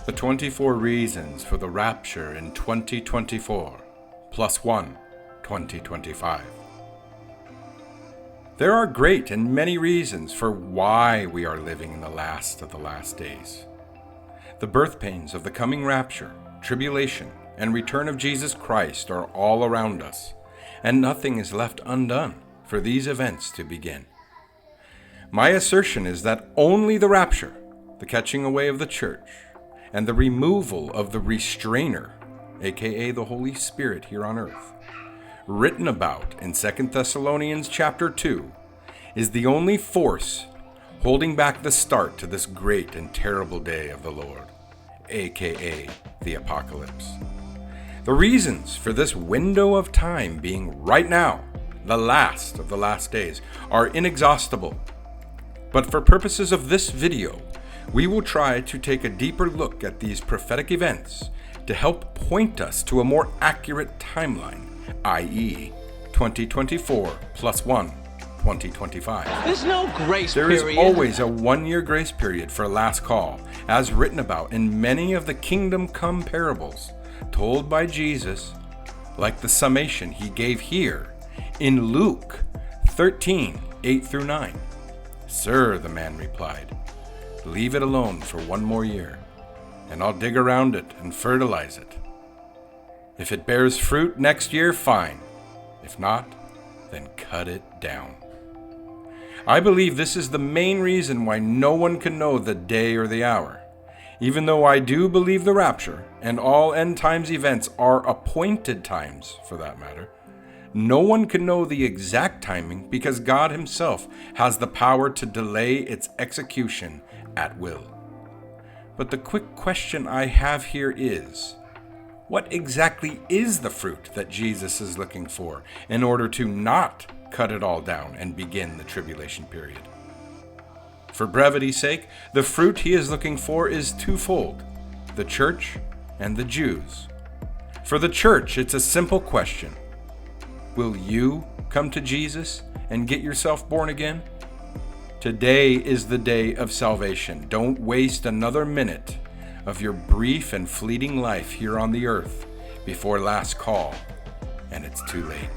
The 24 reasons for the rapture in 2024, plus one, 2025. There are great and many reasons for why we are living in the last of the last days. The birth pains of the coming rapture, tribulation, and return of Jesus Christ are all around us, and nothing is left undone for these events to begin. My assertion is that only the rapture, the catching away of the church, and the removal of the restrainer, aka the Holy Spirit here on earth, written about in 2 Thessalonians chapter 2, is the only force holding back the start to this great and terrible day of the Lord, aka the apocalypse. The reasons for this window of time being right now, the last of the last days, are inexhaustible. But for purposes of this video, we will try to take a deeper look at these prophetic events to help point us to a more accurate timeline, i.e. 2024 plus 1, 2025. There's no grace period. There is period. always a one-year grace period for last call, as written about in many of the kingdom come parables told by Jesus, like the summation he gave here in Luke 13, 8 through 9. Sir, the man replied, leave it alone for one more year, and I'll dig around it and fertilize it. If it bears fruit next year, fine. If not, then cut it down. I believe this is the main reason why no one can know the day or the hour. Even though I do believe the rapture and all end times events are appointed times, for that matter, no one can know the exact timing because God himself has the power to delay its execution at will. But the quick question I have here is, what exactly is the fruit that Jesus is looking for in order to not cut it all down and begin the tribulation period? For brevity's sake, the fruit he is looking for is twofold: the church and the Jews. For the church, it's a simple question. Will you come to Jesus and get yourself born again? Today is the day of salvation. Don't waste another minute of your brief and fleeting life here on the earth before last call, and it's too late.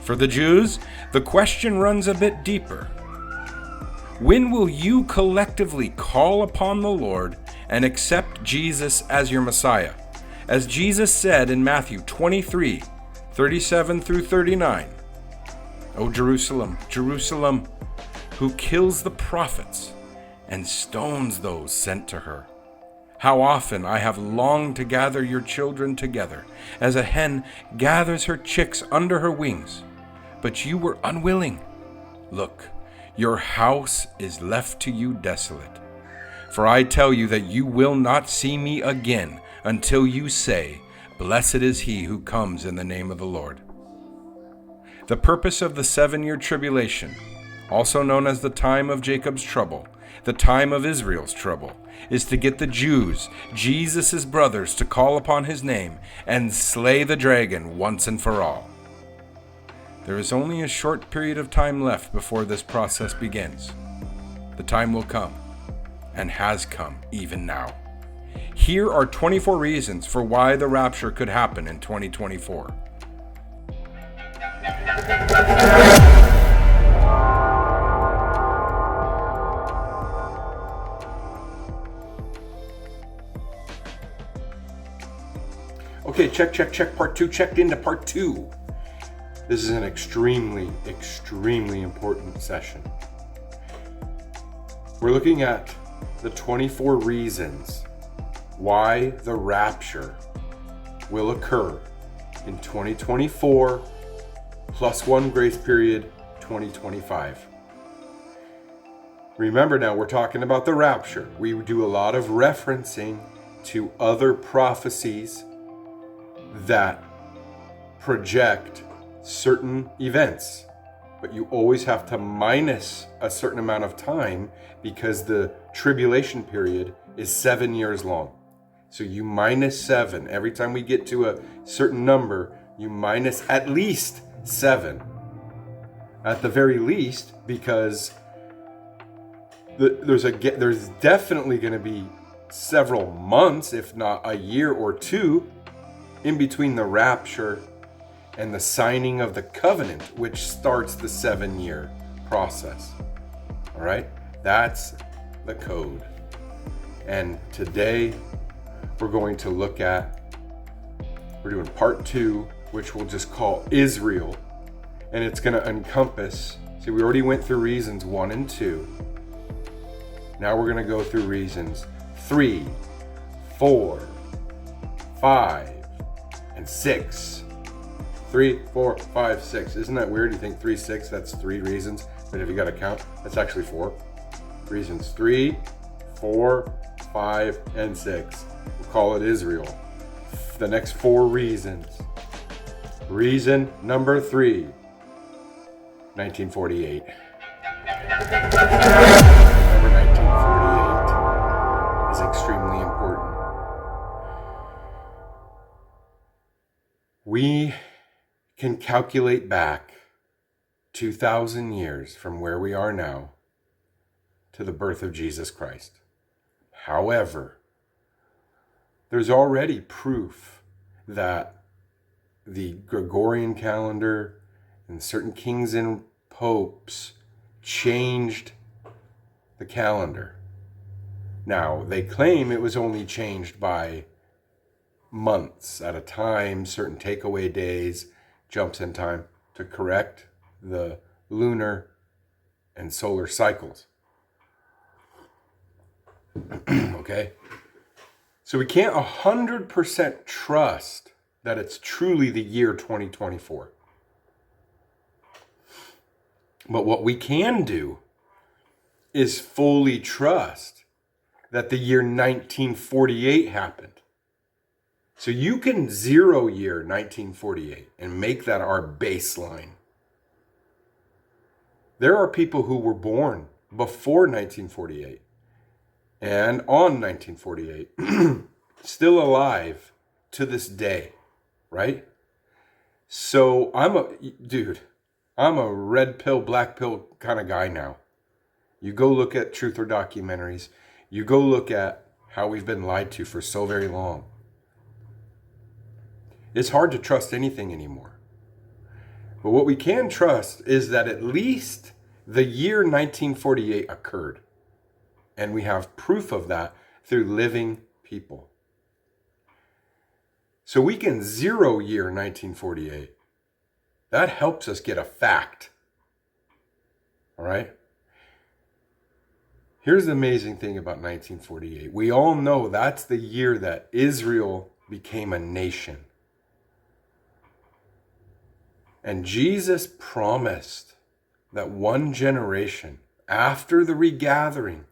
For the Jews, the question runs a bit deeper. When will you collectively call upon the Lord and accept Jesus as your Messiah? As Jesus said in Matthew 23, 37 through 39, O Jerusalem, Jerusalem, who kills the prophets and stones those sent to her. How often I have longed to gather your children together, as a hen gathers her chicks under her wings, but you were unwilling. Look, your house is left to you desolate. For I tell you that you will not see me again until you say, blessed is he who comes in the name of the Lord. The purpose of the 7-year tribulation, also known as the time of Jacob's trouble, the time of Israel's trouble, is to get the Jews, Jesus' brothers, to call upon his name and slay the dragon once and for all. There is only a short period of time left before this process begins. The time will come, and has come even now. Here are 24 reasons for why the rapture could happen in 2024. Okay, check. Part 2, checked into part 2. This is an extremely important session. We're looking at the 24 reasons why the rapture will occur in 2024 plus 1 grace period 2025. Remember now, we're talking about the rapture. We do a lot of referencing to other prophecies that project certain events, but you always have to minus a certain amount of time because the tribulation period is 7 years long. So you minus 7. Every time we get to a certain number, you minus at least 7. At the very least, because there's definitely going to be several months, if not a year or two, in between the rapture and the signing of the covenant, which starts the 7-year process. All right? That's the code. And today we're going to look at, we're doing part 2, which we'll just call Israel. And it's going to encompass, see, we already went through reasons 1 and 2. Now we're going to go through reasons 3, 4, 5, and 6. 3, 4, 5, 6. Isn't that weird? You think 3, 6, that's 3 reasons. But if you got to count, that's actually 4. Reasons 3, 4, 5, and 6. We'll call it Israel. The next 4 reasons. Reason number 3, 1948. Remember, 1948 is extremely important. We can calculate back 2,000 years from where we are now to the birth of Jesus Christ. However, there's already proof that the Gregorian calendar and certain kings and popes changed the calendar. Now, they claim it was only changed by months at a time, certain takeaway days, jumps in time to correct the lunar and solar cycles. Okay? So we can't 100% trust that it's truly the year 2024. But what we can do is fully trust that the year 1948 happened. So you can 0 year 1948 and make that our baseline. There are people who were born before 1948 and on 1948, still alive to this day, right? So I'm a red pill, black pill kind of guy now. You go look at truth or documentaries. You go look at how we've been lied to for so very long. It's hard to trust anything anymore. But what we can trust is that at least the year 1948 occurred. And we have proof of that through living people. So we can 0 year 1948. That helps us get a fact. All right? Here's the amazing thing about 1948. We all know that's the year that Israel became a nation. And Jesus promised that one generation after the regathering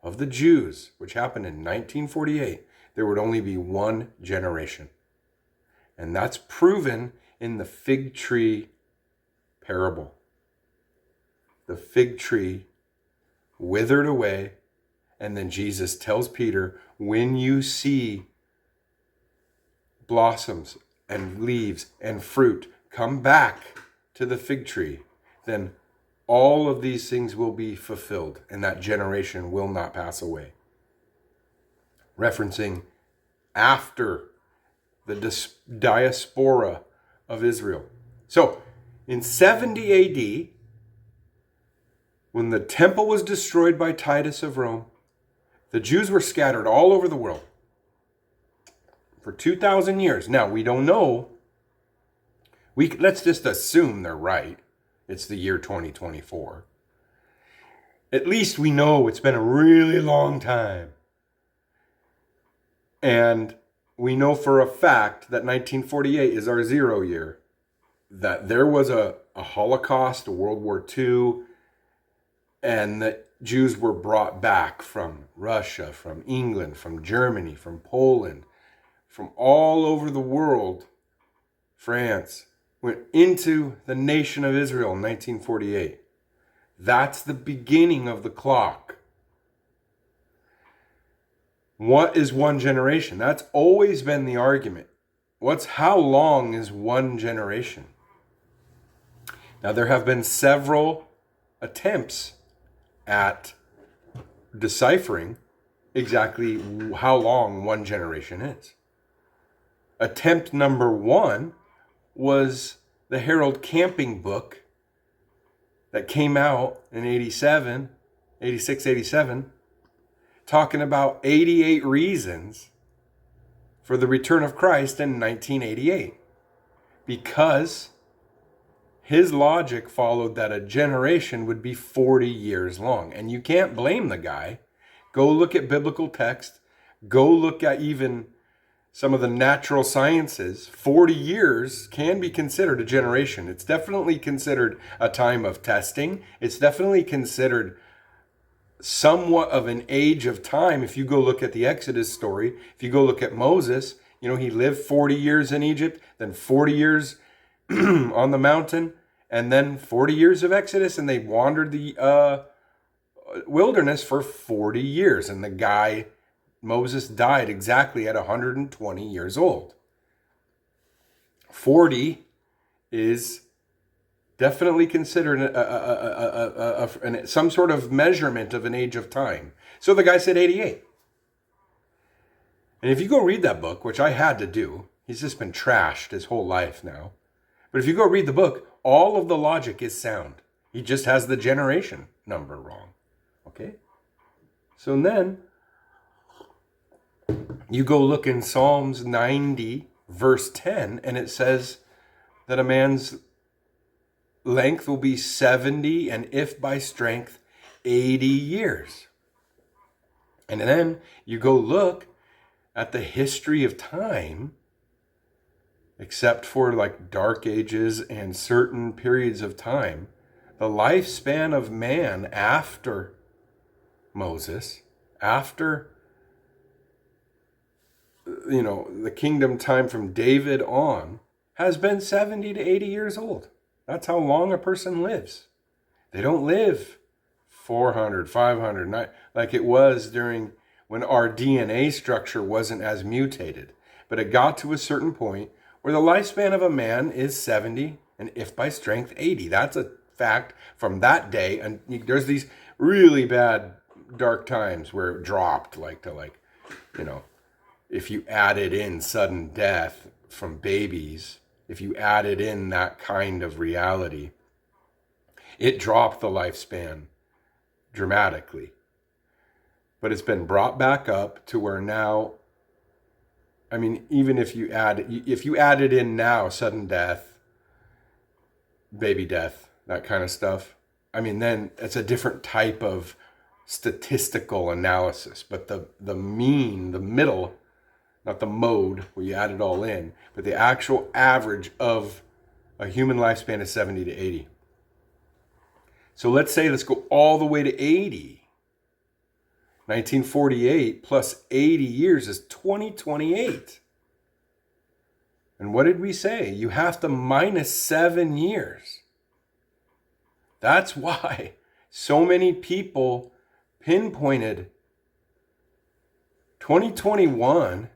of the Jews, which happened in 1948, there would only be one generation. And that's proven in the fig tree parable. The fig tree withered away, and then Jesus tells Peter, when you see blossoms and leaves and fruit come back to the fig tree, then all of these things will be fulfilled, and that generation will not pass away. Referencing after the Diaspora of Israel. So, in 70 AD, when the temple was destroyed by Titus of Rome, the Jews were scattered all over the world for 2,000 years. Now, we don't know. Let's just assume they're right. It's the year 2024. At least we know it's been a really long time. And we know for a fact that 1948 is our 0 year. That there was a Holocaust, a World War II, and that Jews were brought back from Russia, from England, from Germany, from Poland, from all over the world, France, went into the nation of Israel in 1948. That's the beginning of the clock. What is one generation? That's always been the argument. How long is one generation? Now, there have been several attempts at deciphering exactly how long one generation is. Attempt number one was the Harold Camping book that came out in 86, 87, talking about 88 reasons for the return of Christ in 1988. Because his logic followed that a generation would be 40 years long. And you can't blame the guy. Go look at biblical text. Go look at even some of the natural sciences. 40 years can be considered a generation. It's definitely considered a time of testing. It's definitely considered somewhat of an age of time. If you go look at the Exodus story, if you go look at Moses, he lived 40 years in Egypt, then 40 years on the mountain, and then 40 years of Exodus, and they wandered the wilderness for 40 years. And the guy, Moses, died exactly at 120 years old. 40 is definitely considered some sort of measurement of an age of time. So the guy said 88. And if you go read that book, which I had to do, he's just been trashed his whole life now. But if you go read the book, all of the logic is sound. He just has the generation number wrong. Okay? So then, you go look in Psalms 90, verse 10, and it says that a man's length will be 70, and if by strength, 80 years. And then you go look at the history of time, except for like dark ages and certain periods of time, the lifespan of man after Moses, after the kingdom time from David on, has been 70 to 80 years old. That's how long a person lives. They don't live 400, 500, like it was during when our DNA structure wasn't as mutated. But it got to a certain point where the lifespan of a man is 70, and if by strength, 80. That's a fact from that day. And there's these really bad dark times where it dropped if you added in sudden death from babies, if you added in that kind of reality, it dropped the lifespan dramatically. But it's been brought back up to where now, even if you added in now sudden death, baby death, that kind of stuff, then it's a different type of statistical analysis. But the mean, the middle, not the mode where you add it all in, but the actual average of a human lifespan is 70 to 80. So let's go all the way to 80. 1948 plus 80 years is 2028. And what did we say? You have to minus 7 years. That's why so many people pinpointed 2021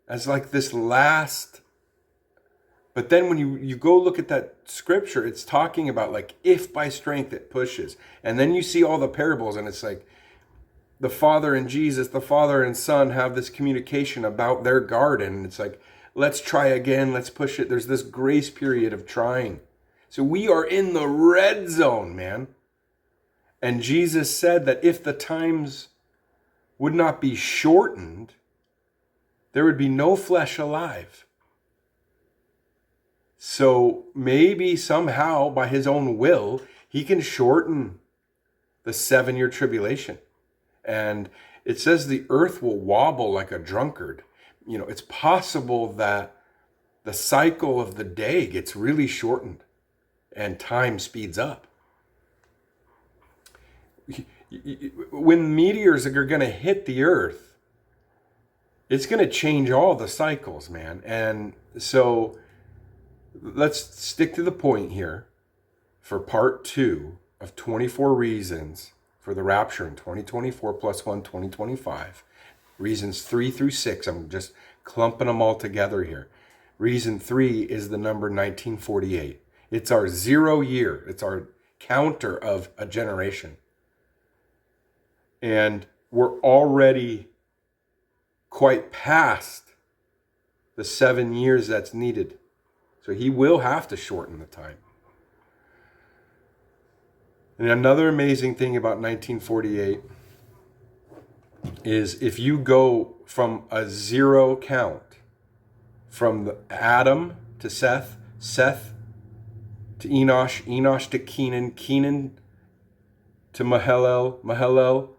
as like this last. But then when you go look at that scripture, it's talking about like if by strength it pushes. And then you see all the parables and it's like the Father and Jesus, the Father and Son have this communication about their garden. And it's like, let's try again, let's push it. There's this grace period of trying. So we are in the red zone, man. And Jesus said that if the times would not be shortened, there would be no flesh alive. So maybe somehow by his own will, he can shorten the 7-year tribulation. And it says the earth will wobble like a drunkard. It's possible that the cycle of the day gets really shortened and time speeds up. When meteors are going to hit the earth, it's going to change all the cycles, man. And so let's stick to the point here for part 2 of 24 reasons for the rapture in 2024 plus 1, 2025. Reasons 3 through 6, I'm just clumping them all together here. Reason 3 is the number 1948. It's our 0 year. It's our counter of a generation. And we're already quite past the 7 years that's needed. So he will have to shorten the time. And another amazing thing about 1948 is if you go from a zero count, from the Adam to Seth, Seth to Enosh, Enosh to Kenan, Kenan to Mahalalel, Mahalalel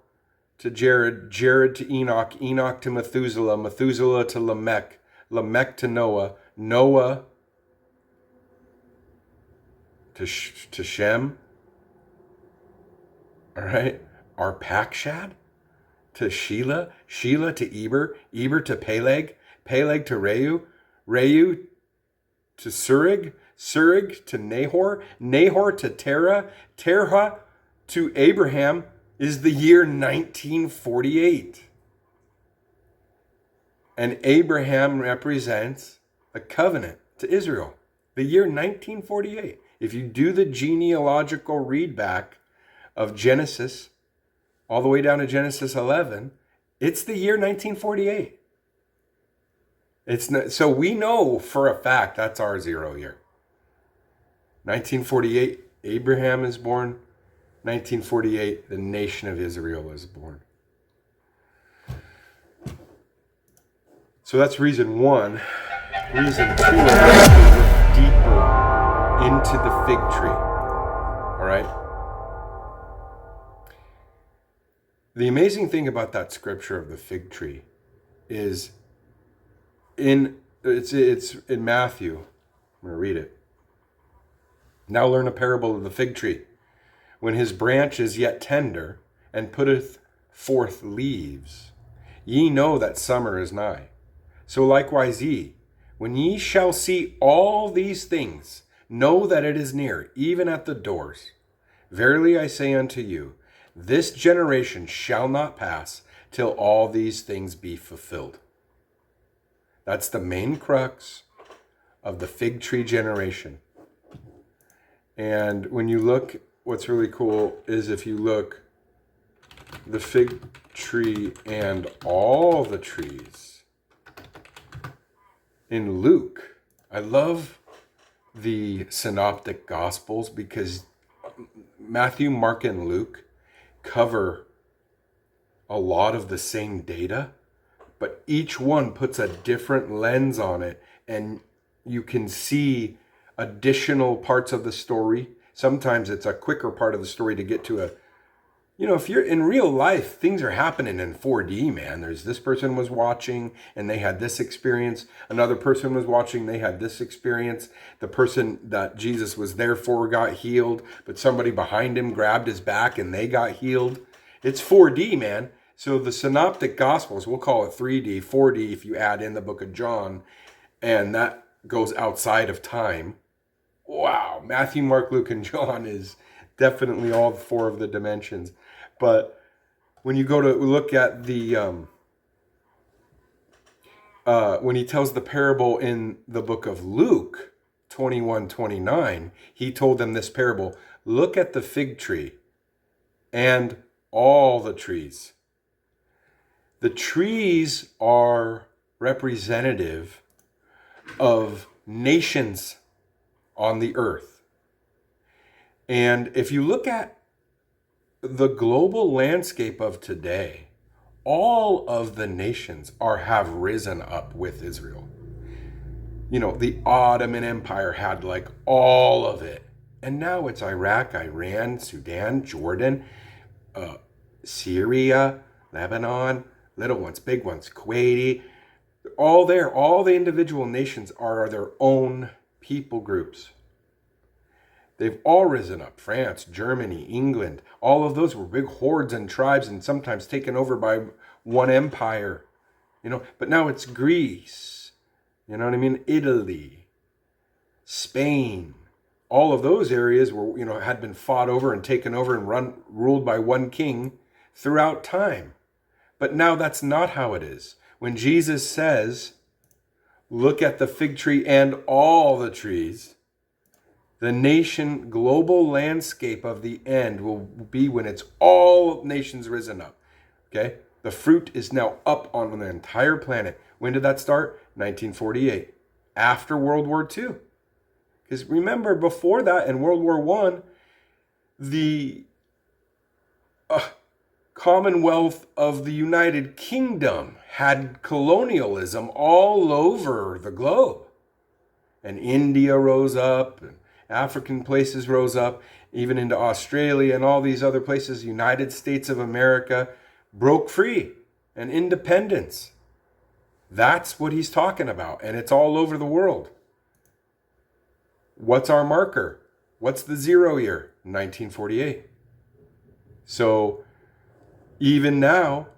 to Jared, Jared to Enoch, Enoch to Methuselah, Methuselah to Lamech, Lamech to Noah, Noah to Shem, all right, Arpachshad to Shelah, Shelah to Eber, Eber to Peleg, Peleg to Reu, Reu to Surig, Surig to Nahor, Nahor to Terah, Terah to Abraham is the year 1948. And Abraham represents a covenant to Israel, the year 1948. If you do the genealogical read back of Genesis all the way down to Genesis 11, it's the year 1948. It's not, so we know for a fact that's our 0 year. 1948, Abraham is born. 1948, the nation of Israel is born. So that's reason one. Reason two, I want to look deeper into the fig tree. All right? The amazing thing about that scripture of the fig tree is it's in Matthew. I'm going to read it. Now learn a parable of the fig tree. When his branch is yet tender, and putteth forth leaves, ye know that summer is nigh. So likewise ye, when ye shall see all these things, know that it is near, even at the doors. Verily I say unto you, this generation shall not pass till all these things be fulfilled. That's the main crux of the fig tree generation. And when you look, what's really cool is if you look, the fig tree and all the trees in Luke. I love the synoptic gospels because Matthew, Mark, and Luke cover a lot of the same data, but each one puts a different lens on it, and you can see additional parts of the story. Sometimes it's a quicker part of the story to get to if you're in real life, things are happening in 4D, man. There's this person was watching and they had this experience. Another person was watching, they had this experience. The person that Jesus was there for got healed, but somebody behind him grabbed his back and they got healed. It's 4D, man. So the synoptic gospels, we'll call it 3D, 4D if you add in the book of John, and that goes outside of time. Wow, Matthew, Mark, Luke, and John is definitely all four of the dimensions. But when you go to look at the, when he tells the parable in the book of Luke 21:29, he told them this parable: look at the fig tree and all the trees. The trees are representative of nations on the earth. And if you look at the global landscape of today, all of the nations have risen up with Israel. The Ottoman Empire had like all of it. And now it's Iraq, Iran, Sudan, Jordan, Syria, Lebanon, little ones, big ones, Kuwaiti. All there, all the individual nations are their own people groups. They've all risen up. France, Germany, England, all of those were big hordes and tribes and sometimes taken over by one empire, but now it's Greece, Italy, Spain, all of those areas were, had been fought over and taken over and ruled by one king throughout time. But now that's not how it is. When Jesus says, look at the fig tree and all the trees, the nation, global landscape of the end will be when it's all nations risen up. Okay? The fruit is now up on the entire planet. When did that start? 1948, after World War II. Because remember, before that, in World War I, the Commonwealth of the United Kingdom had colonialism all over the globe. And India rose up, and African places rose up, even into Australia and all these other places. United States of America broke free and independence. That's what he's talking about, and it's all over the world. What's our marker? What's the 0 year? 1948. So even now,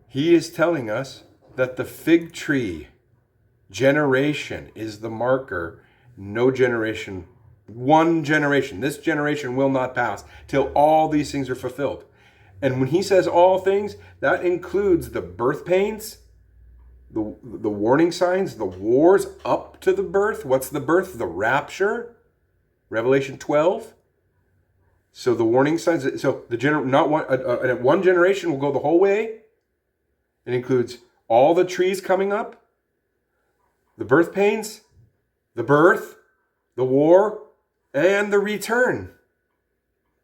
he is telling us that the fig tree generation is the marker. No generation, one generation. This generation will not pass till all these things are fulfilled. And when he says all things, that includes the birth pains, the warning signs, the wars up to the birth. What's the birth? The rapture. Revelation 12. So the warning signs. So one generation will go the whole way. It includes all the trees coming up, the birth pains, the birth, the war, and the return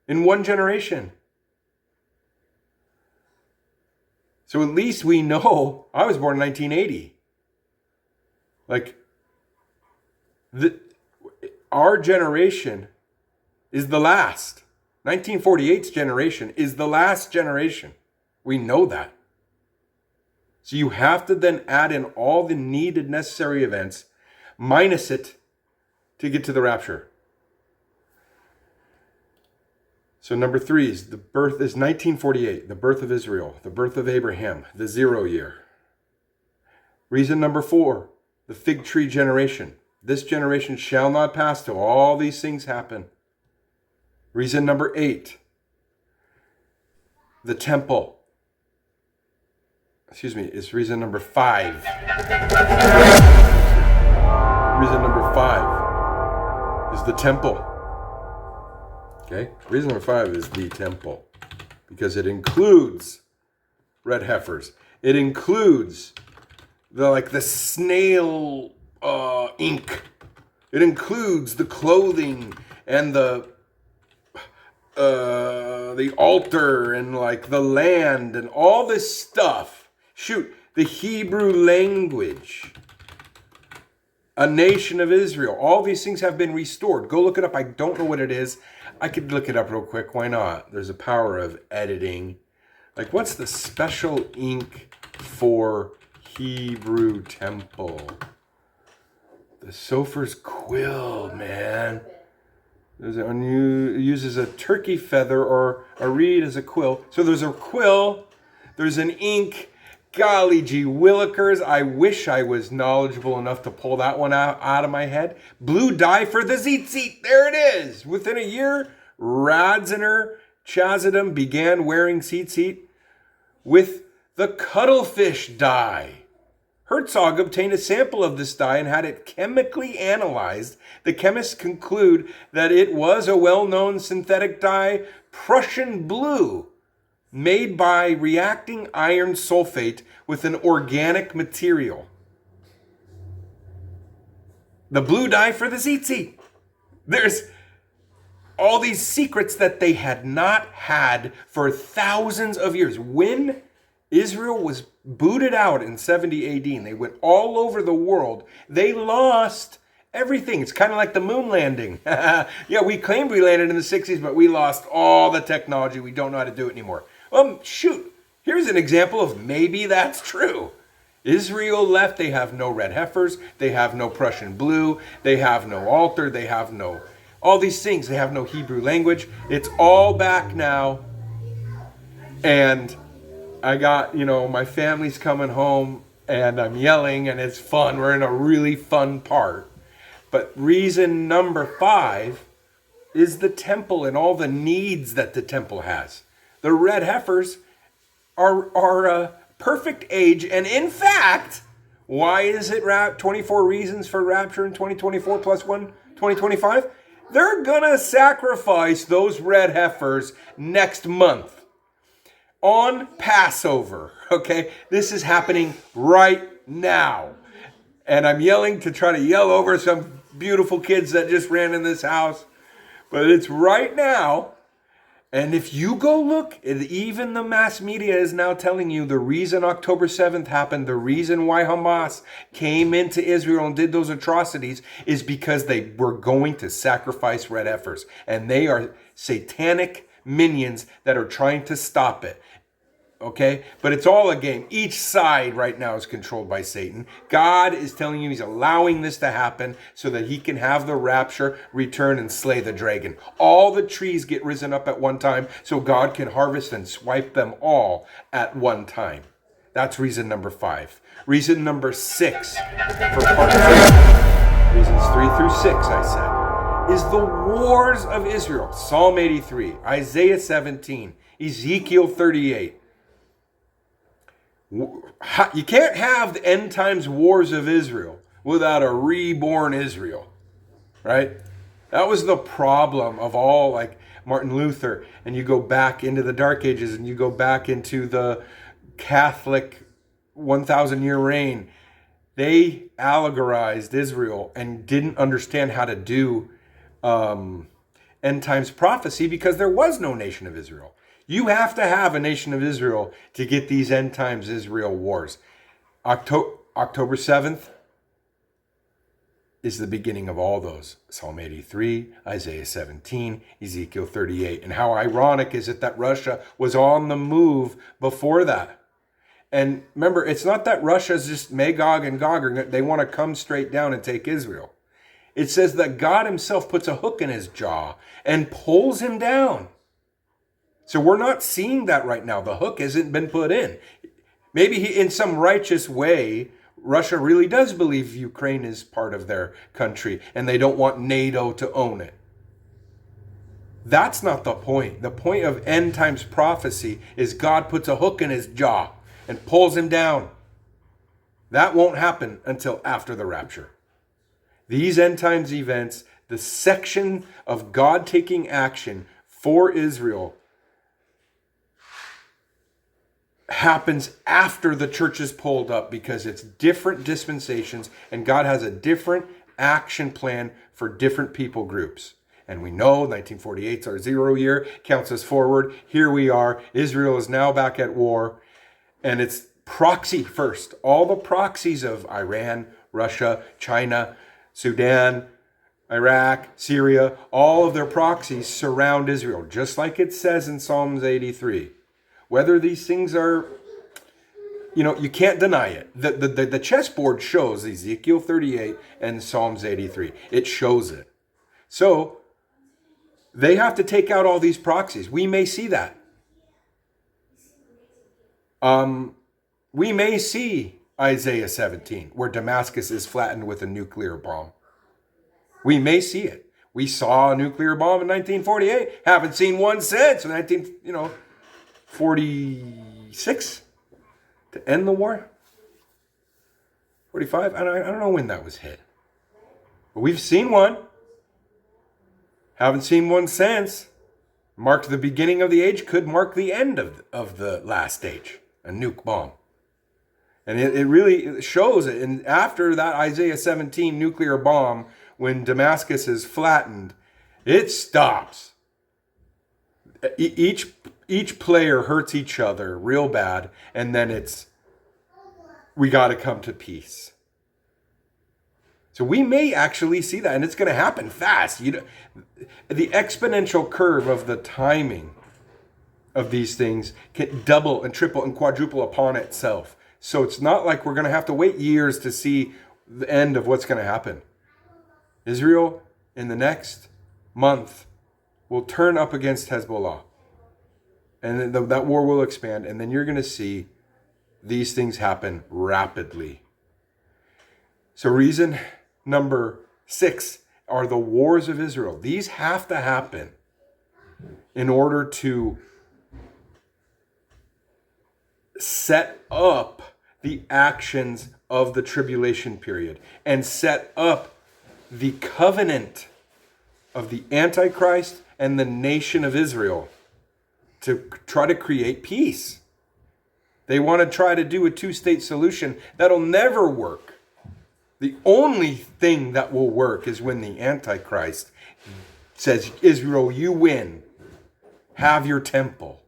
in one generation. So at least we know, I was born in 1980. Our generation is the last. 1948's generation is the last generation. We know that. So you have to then add in all the needed necessary events, minus it, to get to the rapture. So number 3 is the birth is 1948, the birth of Israel, the birth of Abraham, the 0 year. Reason number 4, the fig tree generation. This generation shall not pass till all these things happen. Reason number 8, the temple. Is reason number 5. Reason number 5 is the temple. Okay? Reason number 5 is the temple. Because it includes red heifers. It includes the snail ink. It includes the clothing and the altar and the land and all this stuff. The Hebrew language, a nation of Israel. All these things have been restored. Go look it up. I don't know what it is. I could look it up real quick. Why not? There's a power of editing. What's the special ink for Hebrew temple? The Sofer's quill, man. Uses a turkey feather or a reed as a quill. So there's a quill, there's an ink. Golly gee willikers, I wish I was knowledgeable enough to pull that one out of my head. Blue dye for the tzitzit. There it is. Within a year, Radzener Chazadim began wearing tzitzit with the cuttlefish dye. Herzog obtained a sample of this dye and had it chemically analyzed. The chemists conclude that it was a well-known synthetic dye, Prussian blue, made by reacting iron sulfate with an organic material. The blue dye for the tzitzit. There's all these secrets that they had not had for thousands of years. When Israel was booted out in 70 AD and they went all over the world, they lost everything. It's kind of like the moon landing. Yeah, we claimed we landed in the 60s, but we lost all the technology. We don't know how to do it anymore. Here's an example of maybe that's true. Israel left, they have no red heifers, they have no Prussian blue, they have no altar, they have no, all these things, they have no Hebrew language. It's all back now. And I got, my family's coming home and I'm yelling and it's fun. We're in a really fun part. But reason number 5 is the temple and all the needs that the temple has. The red heifers are a perfect age. And in fact, why is it 24 reasons for rapture in 2024 plus 1, 2025? They're going to sacrifice those red heifers next month. on Passover, okay? This is happening right now. And I'm yelling to try to yell over some beautiful kids that just ran in this house. But it's right now. And if you go look, even the mass media is now telling you the reason October 7th happened, the reason why Hamas came into Israel and did those atrocities is because they were going to sacrifice red heifers. And they are satanic minions that are trying to stop it. Okay? But it's all a game. Each side right now is controlled by Satan. God is telling you he's allowing this to happen so that he can have the rapture, return, and slay the dragon. All the trees get risen up at one time so God can harvest and swipe them all at one time. That's reason number 5. Reason number 6 for part 3. Reasons 3 through 6, I said, is the wars of Israel. Psalm 83, Isaiah 17, Ezekiel 38. You can't have the end times wars of Israel without a reborn Israel, right? That was the problem of all, like Martin Luther, and you go back into the Dark Ages and you go back into the Catholic 1,000-year reign. They allegorized Israel and didn't understand how to do end times prophecy because there was no nation of Israel. You have to have a nation of Israel to get these end times Israel wars. October 7th is the beginning of all those. Psalm 83, Isaiah 17, Ezekiel 38. And how ironic is it that Russia was on the move before that? And remember, it's not that Russia's just Magog and Gog. They want to come straight down and take Israel. It says that God himself puts a hook in his jaw and pulls him down. So we're not seeing that right now. The hook hasn't been put in. Maybe in some righteous way, Russia really does believe Ukraine is part of their country and they don't want NATO to own it. That's not the point. The point of end times prophecy is God puts a hook in his jaw and pulls him down. That won't happen until after the rapture. These end times events, the section of God taking action for Israel, happens after the church is pulled up because it's different dispensations and God has a different action plan for different people groups. And we know 1948 is our 0 year, counts us forward. Here we are. Israel is now back at war. And it's proxy first. All the proxies of Iran, Russia, China, Sudan, Iraq, Syria, all of their proxies surround Israel, just like it says in Psalms 83. Whether these things are, you can't deny it. The chessboard shows Ezekiel 38 and Psalms 83. It shows it. So they have to take out all these proxies. We may see that. We may see Isaiah 17, where Damascus is flattened with a nuclear bomb. We may see it. We saw a nuclear bomb in 1948. Haven't seen one since 1946 to end the war. 45. I don't know when that was hit, but we've seen one. Haven't seen one since. Marked the beginning of the age. Could mark the end of the last age. A nuke bomb. And it really shows it. And after that Isaiah 17 nuclear bomb, when Damascus is flattened, it stops. Each player hurts each other real bad. And then we got to come to peace. So we may actually see that. And it's going to happen fast. The exponential curve of the timing of these things can double and triple and quadruple upon itself. So it's not like we're going to have to wait years to see the end of what's going to happen. Israel, in the next month, will turn up against Hezbollah. And then that war will expand. And then you're going to see these things happen rapidly. So reason number 6 are the wars of Israel. These have to happen in order to set up the actions of the tribulation period and set up the covenant of the Antichrist and the nation of Israel to try to create peace. They want to try to do a two-state solution that'll never work. The only thing that will work is when the Antichrist says, Israel, you win. Have your temple.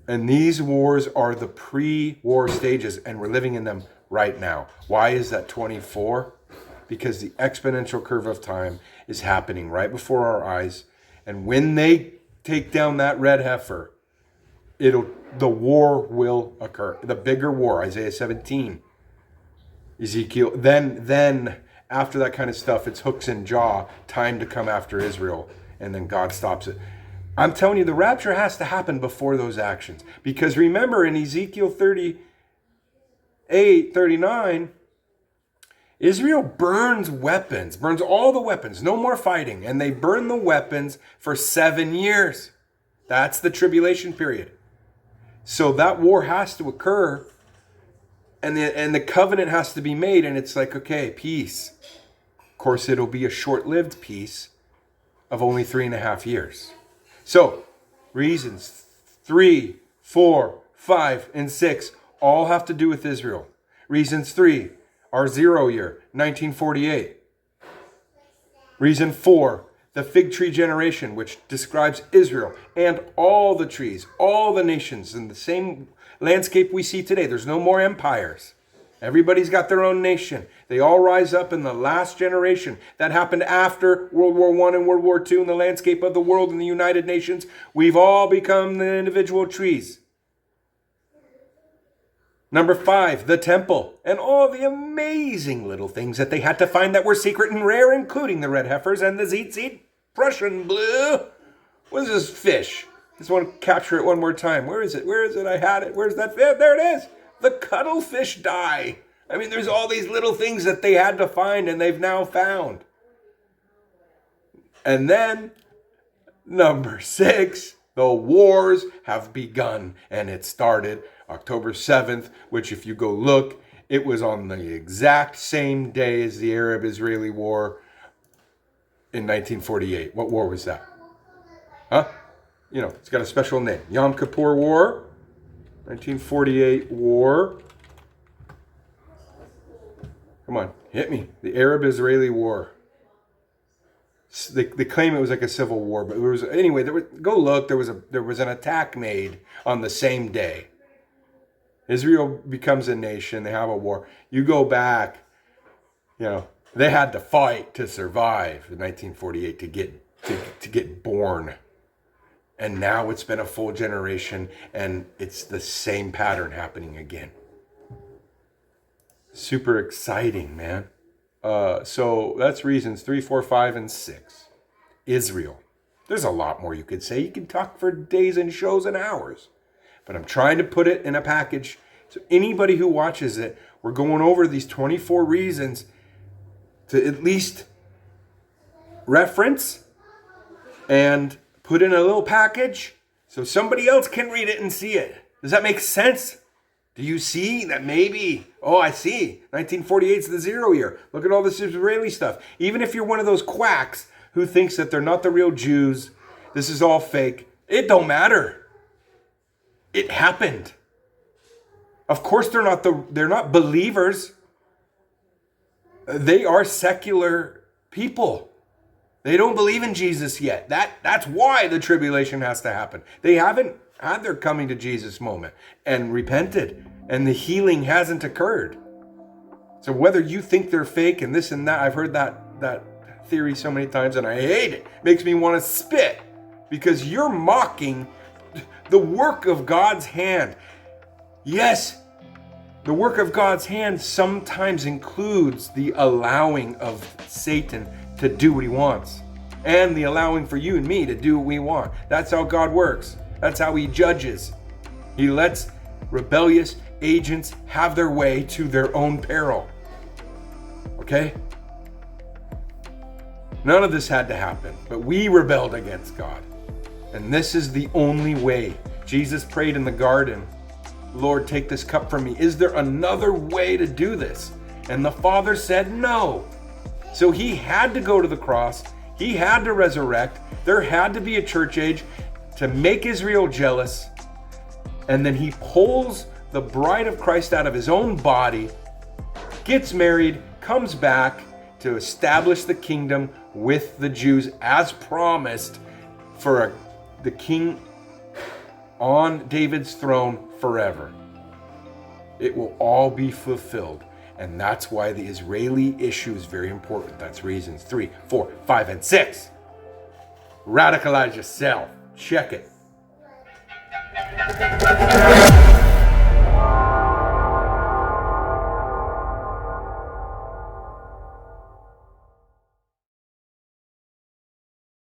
And these wars are the pre-war stages, and we're living in them right now. Why is that 24? Because the exponential curve of time is happening right before our eyes. And when they take down that red heifer, the war will occur. The bigger war, Isaiah 17, Ezekiel. Then after that kind of stuff, it's hooks and jaw, time to come after Israel. And then God stops it. I'm telling you, the rapture has to happen before those actions. Because remember in Ezekiel 38, 39, Israel burns weapons, burns all the weapons, no more fighting. And they burn the weapons for 7 years. That's the tribulation period. So that war has to occur. And the covenant has to be made. And it's like, okay, peace. Of course, it'll be a short-lived peace of only 3.5 years. So, reasons 3, 4, 5, and 6 all have to do with Israel. Reasons 3, our 0 year, 1948. Reason 4, the fig tree generation, which describes Israel and all the trees, all the nations in the same landscape we see today. There's no more empires. Everybody's got their own nation. They all rise up in the last generation. That happened after World War I and World War II in the landscape of the world and the United Nations. We've all become the individual trees. Number 5, the temple. And all the amazing little things that they had to find that were secret and rare, including the red heifers and the tzitzit, Prussian blue. What is this fish? Just want to capture it one more time. Where is it? Where is it? I had it. Where's that fish? There it is. The cuttlefish dye. I mean, there's all these little things that they had to find and they've now found. And then, number 6, the wars have begun. And it started October 7th, which if you go look, it was on the exact same day as the Arab-Israeli war in 1948. What war was that? Huh? You know, it's got a special name. Yom Kippur War. 1948 war. Come on, hit me. The Arab-Israeli war. They claim it was like a civil war, but it was anyway. Go look. There was an attack made on the same day. Israel becomes a nation. They have a war. You go back. You know, they had to fight to survive in 1948 to get born. And now it's been a full generation, and it's the same pattern happening again. Super exciting, man. So that's reasons 3, 4, 5, and 6. Israel. There's a lot more you could say. You can talk for days and shows and hours. But I'm trying to put it in a package. So anybody who watches it, we're going over these 24 reasons to at least reference and put in a little package so somebody else can read it and see it. Does that make sense? Do you see that maybe? Oh, I see. 1948 is the 0 year. Look at all this Israeli stuff. Even if you're one of those quacks who thinks that they're not the real Jews, this is all fake, it don't matter. It happened. Of course they're not believers. They are secular people. They don't believe in Jesus yet. That's why the tribulation has to happen. They haven't had their coming to Jesus moment and repented, and the healing hasn't occurred. So whether you think they're fake and this and that, I've heard that theory so many times and I hate it. Makes me want to spit because you're mocking the work of God's hand. Yes, the work of God's hand sometimes includes the allowing of Satan to do what he wants, and the allowing for you and me to do what we want. That's how God works. That's how he judges. He lets rebellious agents have their way to their own peril. Okay? None of this had to happen, but we rebelled against God. And this is the only way. Jesus prayed in the garden, Lord, take this cup from me. Is there another way to do this? And the Father said no. So he had to go to the cross. He had to resurrect. There had to be a church age to make Israel jealous. And then he pulls the bride of Christ out of his own body, gets married, comes back to establish the kingdom with the Jews as promised for the king on David's throne forever. It will all be fulfilled. And that's why the Israeli issue is very important. That's reasons 3, 4, 5, and 6. Radicalize yourself. Check it.